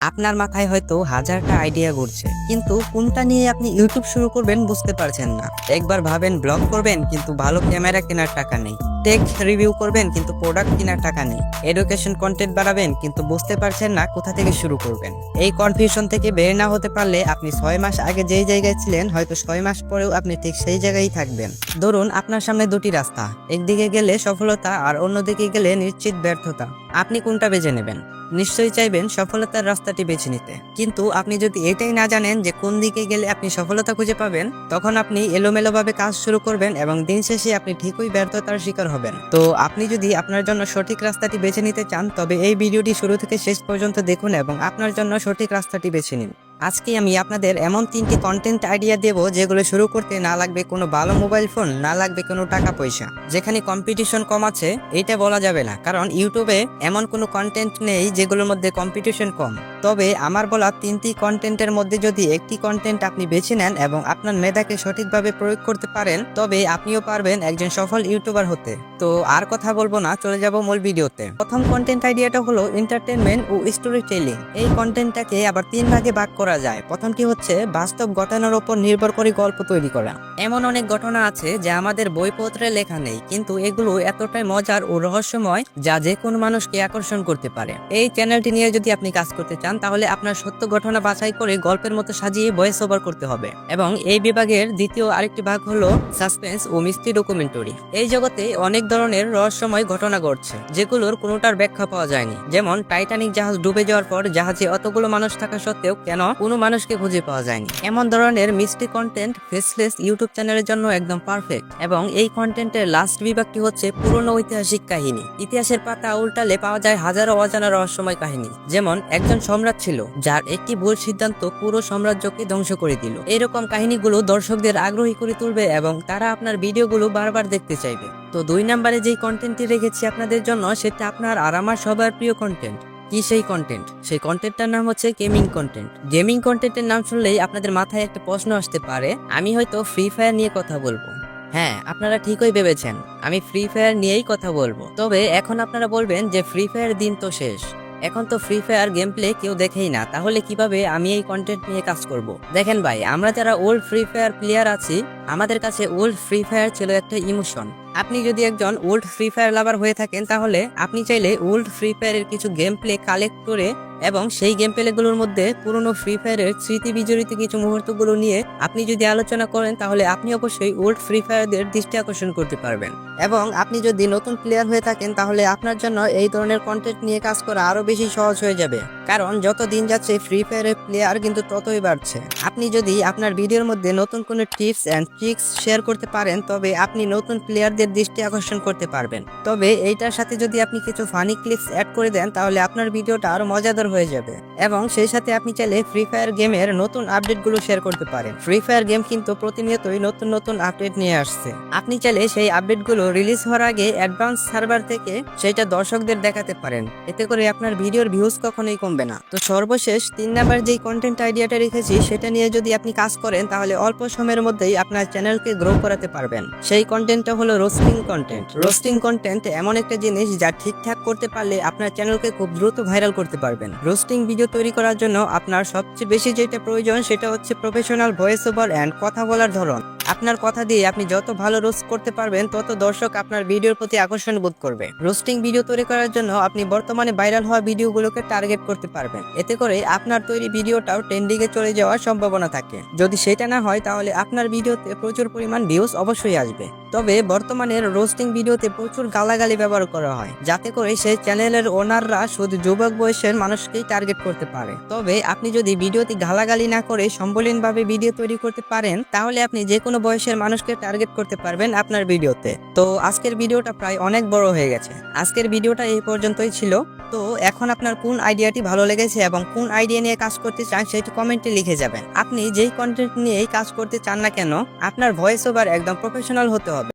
আপনার মাথায় হয়তো হাজারটা আইডিয়া ঘুরছে, কিন্তু কোনটা নিয়ে আপনি ইউটিউব শুরু করবেন বুঝতে পারছেন না। একবার ভাবেন ব্লগ করবেন, কিন্তু ভালো ক্যামেরা কেনার টাকা নেই। টেক রিভিউ করবেন, কিন্তু প্রোডাক্ট কেনার টাকা নেই। এডুকেশন কন্টেন্ট বানাবেন, কিন্তু বুঝতে পারছেন না কোথা থেকে শুরু করবেন। এই কনফিউশন থেকে বের না হতে পারলে আপনি 6 মাস আগে যেই জায়গায় ছিলেন, হয়তো 6 মাস পরেও আপনি ঠিক সেই জায়গায় থাকবেন। ধরুন আপনার সামনে দুটি রাস্তা, একদিকে গেলে সফলতা আর অন্যদিকে গেলে নিশ্চিত ব্যর্থতা। আপনি কোনটা বেছে নেবেন? নিশ্চয়ই চাইবেন সফলতার রাস্তাটি বেছে নিতে, কিন্তু আপনি যদি এটাই না জানেন যে কোন দিকে গেলে আপনি সফলতা খুঁজে পাবেন, তখন আপনি এলোমেলোভাবে কাজ শুরু করবেন এবং দিন শেষে আপনি ঠিকই ব্যর্থতার শিকার হবেন। তো আপনি যদি আপনার জন্য সঠিক রাস্তাটি বেছে নিতে চান, তবে এই ভিডিওটি শুরু থেকে শেষ পর্যন্ত দেখুন এবং আপনার জন্য সঠিক রাস্তাটি বেছে নিন। আজকে আমি আপনাদের এমন 3টি কন্টেন্ট আইডিয়া দেব, যেগুলো শুরু করতে না লাগবে কোনো ভালো মোবাইল ফোন, না লাগবে কোনো টাকা পয়সা। যেখানে কম্পিটিশন কম আছে এটা বলা যাবে না, কারণ ইউটিউবে এমন কোনো কন্টেন্ট নেই যেগুলোর মধ্যে কম্পিটিশন কম। তবে আমার বলা 3টি কন্টেন্টের মধ্যে যদি একটি কন্টেন্ট আপনি বেছে নেন এবং আপনার মেধাকে সঠিকভাবে প্রয়োগ করতে পারেন, তবে আপনিও পারবেন একজন সফল ইউটিউবার হতে। তো আর কথা বলবো না, চলে যাব মূল ভিডিওতে। প্রথম কন্টেন্ট আইডিয়াটা হলো এন্টারটেইনমেন্ট ও স্টোরি টেলিং। এই কন্টেন্টটাকে আবার 3 ভাগে ভাগ করা যায়। প্রথমটি হচ্ছে বাস্তব ঘটনার উপর নির্ভর করে গল্প তৈরি করা। এমন অনেক ঘটনা আছে যা আমাদের বইপত্রে লেখা নেই, কিন্তু এগুলো এতটাই মজার ও রহস্যময় যা যে কোনো মানুষকে আকর্ষণ করতে পারে। এই চ্যানেলটি নিয়ে যদি আপনি কাজ করতে চান, তাহলে আপনার সত্য ঘটনা বাছাই করে গল্পের মতো সাজিয়ে ভয়েস ওভার করতে হবে। এবং এই বিভাগের দ্বিতীয় আরেকটি ভাগ হলো সাসপেন্স ও মিস্ট্রি ডকুমেন্টারি। এই জগতে অনেক ধরনের রহস্যময় ঘটনা ঘটছে, যেগুলোর কোনোটার ব্যাখ্যা পাওয়া যায়নি। যেমন টাইটানিক জাহাজ ডুবে যাওয়ার পর জাহাজে অতগুলো মানুষ থাকা সত্ত্বেও কেন কোনো মানুষকে খুঁজে পাওয়া যায়নি। এমন ধরনের মিস্ট্রি কন্টেন্ট ফেসলেস ইউটিউব চ্যানেলের জন্য একদম পারফেক্ট। এবং এই কন্টেন্টের লাস্ট বিভাগটি হচ্ছে পুরনো ঐতিহাসিক কাহিনী। ইতিহাসের পাতা উল্টালে পাওয়া যায় হাজারো অজানা রহস্যময় কাহিনী। যেমন একজন সম্রাট ছিল যার একটি ভুল সিদ্ধান্ত পুরো সাম্রাজ্যকে ধ্বংস করে দিল। এরকম কাহিনীগুলো দর্শকদের আগ্রহী করে তুলবে এবং তারা আপনার ভিডিওগুলো বারবার দেখতে চাইবে। তো 2 নম্বরে যেই কন্টেন্টটি রেখেছি আপনাদের জন্য, সেটা আপনার আর আমার সবার প্রিয় কন্টেন্ট। কি সেই কন্টেন্ট? সেই কন্টেন্টটার নাম হচ্ছে গেমিং কন্টেন্ট। গেমিং কন্টেন্টের নাম শুনলেই আপনাদের মাথায় একটা প্রশ্ন আসতে পারে, আমি হয়তো ফ্রি ফায়ার নিয়ে কথা বলবো। হ্যাঁ, আপনারা ঠিকই ভেবেছেন, আমি ফ্রি ফায়ার নিয়েই কথা বলবো। তবে এখন আপনারা বলবেন যে ফ্রি ফায়ার দিন তো শেষ, এখন তো ফ্রি ফায়ার গেম প্লে কেউ দেখেই না, তাহলে কিভাবে আমি এই কন্টেন্ট নিয়ে কাজ করব? দেখেন ভাই, আমরা যারা ওল্ড ফ্রি ফায়ার প্লেয়ার আছি, আমাদের কাছে ওল্ড ফ্রি ফায়ার ছিল একটা ইমোশন। আপনি যদি একজন ওল্ড ফ্রি ফায়ার লাভার হয়ে থাকেন, তাহলে আপনি চাইলে ওল্ড ফ্রি ফায়ারের কিছু গেম প্লে কালেক্ট করে এবং সেই গেম প্লেগুলোর মধ্যে পুরনো ফ্রি ফায়ারের স্মৃতি বিজড়িত কিছু মুহূর্তগুলো নিয়ে আপনি যদি আলোচনা করেন, তাহলে আপনি অবশ্যই ওল্ড ফ্রি ফায়ারদের দৃষ্টি আকর্ষণ করতে পারবেন। এবং আপনি যদি নতুন প্লেয়ার হয়ে থাকেন, তাহলে আপনার জন্য এই ধরনের কন্টেন্ট নিয়ে কাজ করা আরো বেশি সহজ হয়ে যাবে, কারণ যত দিন যাচ্ছে ফ্রি ফায়ারের প্লেয়ার কিন্তু ততই বাড়ছে। আপনি যদি আপনার ভিডিওর মধ্যে নতুন কোনো টিপস এন্ড ট্রিক্স শেয়ার করতে পারেন, তবে আপনি নতুন প্লেয়ারদের দৃষ্টি আকর্ষণ করতে পারবেন। তবে এইটার সাথে যদি আপনি কিছু ফানি ক্লিপস অ্যাড করে দেন, তাহলে আপনার ভিডিওটা আরো মজাদার হয়ে যাবে। এবং সেই সাথে আপনি চাইলে ফ্রি ফায়ার গেমের নতুন আপডেটগুলো শেয়ার করতে পারেন। ফ্রি ফায়ার গেম কিন্তু প্রতিনিয়তই নতুন নতুন আপডেট নিয়ে আসছে। আপনি চাইলে সেই আপডেটগুলো রিলিজ হওয়ার আগে অ্যাডভান্স সার্ভার থেকে সেটা দর্শকদের দেখাতে পারেন। এতে করে আপনার ভিডিওর ভিউজ কখনোই কমবে না। তো সর্বশেষ 3 নাম্বার যেই কন্টেন্ট আইডিয়াটা রেখেছি, সেটা নিয়ে যদি আপনি কাজ করেন, তাহলে অল্প সময়ের মধ্যেই আপনার চ্যানেলকে গ্রো করাতে পারবেন। সেই কন্টেন্টটা হলো রোস্টিং কন্টেন্ট। রোস্টিং কন্টেন্ট এমন একটা জিনিস যা ঠিকঠাক করতে পারলে আপনার চ্যানেলকে খুব দ্রুত ভাইরাল করতে পারবেন। রোস্টিং ভিডিও তৈরি করার জন্য আপনার সবচেয়ে বেশি যেটা প্রয়োজন, সেটা হচ্ছে প্রফেশনাল ভয়েস ওভার এন্ড কথা বলার ধরন। আপনার কথা দিয়ে আপনি যত ভালো রোস্ট করতে পারবেন, তত দর্শক আপনার ভিডিওর প্রতি আকর্ষণ বোধ করবে। রোস্টিং ভিডিও তৈরি করার জন্য আপনি বর্তমানে ভাইরাল হওয়া ভিডিওগুলোকে টার্গেট করতে পারবেন। এতে করে আপনার তৈরি ভিডিওটাও ট্রেন্ডিং এ চলে যাওয়ার সম্ভাবনা থাকে। যদি সেটা না হয়, তাহলে আপনার ভিডিওতে প্রচুর পরিমাণ ভিউজ অবশ্যই আসবে। তবে বর্তমানে রোস্টিং ভিডিওতে প্রচুর গালাগালি ব্যবহার করা হয়, যাতে করে সেই চ্যানেলের ওনাররা শুধু যুবক বয়সের মানুষকেই টার্গেট করতে পারে। তবে আপনি যদি ভিডিওতে গালাগালি না করে সম্বলীনভাবে ভিডিও তৈরি করতে পারেন, তাহলে আপনি যে কোনো বয়সের মানুষকে টার্গেট করতে পারবেন আপনার ভিডিওতে। তো আজকের ভিডিওটা প্রায় অনেক বড় হয়ে গেছে। আজকের ভিডিওটা এই পর্যন্তই ছিল। তো এখন আপনার কোন আইডিয়াটি ভালো লেগেছে এবং কোন আইডিয়া নিয়ে কাজ করতে চান, সেটি কমেন্টে লিখে যাবেন। আপনি যেই কন্টেন্ট নিয়েই কাজ করতে চান না কেন, আপনার ভয়েস ওভার একদম প্রফেশনাল হতে হবে।